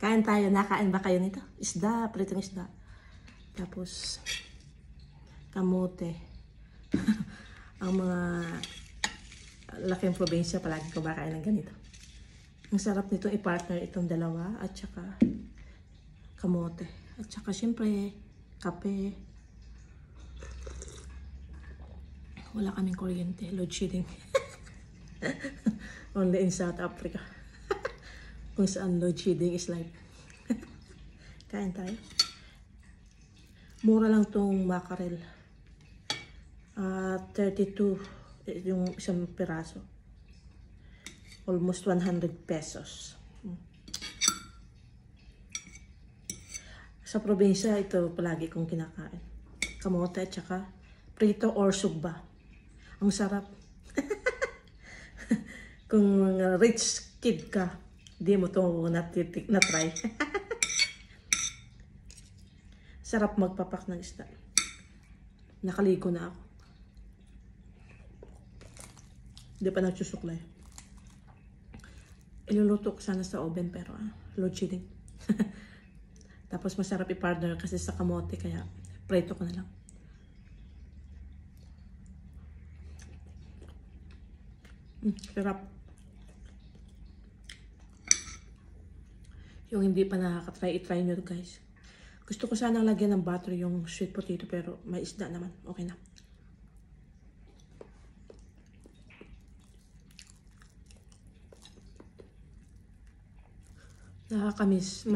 Kain tayo. Nakain ba kayo nito? Isda, pritong isda. Tapos, kamote. Ang mga laking probinsya palagi ko ba kain ng ganito. Ang sarap nito i-partner itong dalawa at saka kamote. At saka syempre, kape. Wala kaming kuryente. Load shedding. Only in South Africa. Kung saan load shedding is like. Kain tayo. Mura lang tong mackerel. 32 yung isang piraso. Almost 100 pesos. Sa probinsya, ito palagi kong kinakain. Kamote at saka prito or sugba. Ang sarap. Kung rich kid ka, di mo ito na-try. Sarap magpapak ng isda. Nakaligo na ako. Hindi pa nagsusuklay. Iluluto ko sana sa oven pero load shedding. Tapos masarap i-partner kasi sa kamote kaya prito ko na lang. Sarap. Yung hindi pa nakaka-try, i-try nyo guys. Gusto ko sanang lagyan ng butter yung sweet potato pero may isda naman. Okay na. Nakakamiss.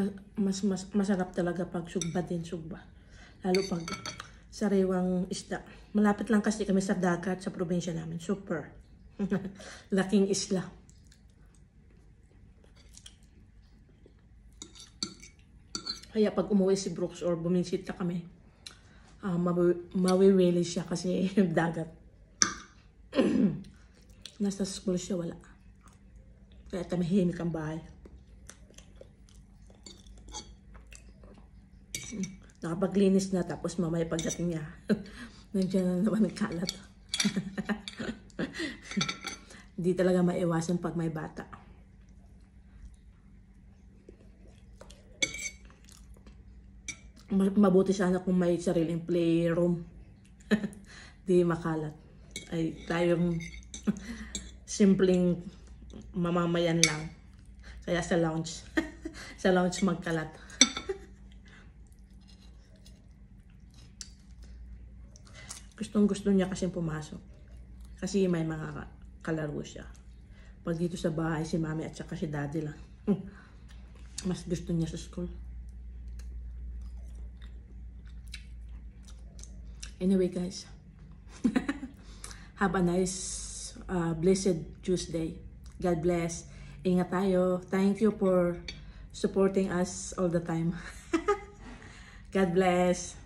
Masarap talaga pag sugba din, sugba. Lalo pag sariwang isda. Malapit lang kasi kami sa dagat sa probinsya namin. Super. Laking isla. Kaya pag umuwi si Brooks or bumisita kami, mawiwili siya kasi dagat. Nasa school siya, wala. Kaya tamahimik ang bahay. Nakapaglinis na tapos mamaya pagdating niya, nandiyan na naman nagkalat. Hindi talaga maiwasan pag may bata. Mabuti sana kung may sariling playroom. Di makalat. Ay tayong simpleng mamamayan lang. Kaya sa lounge. Sa lounge magkalat. Gustong gusto niya kasi pumasok. Kasi may mga kalaro siya. Pag dito sa bahay si mami at saka si daddy lang. Mas gusto niya sa school. Anyway guys, have a nice, blessed Tuesday. God bless. Ingat tayo. Thank you for supporting us all the time. God bless.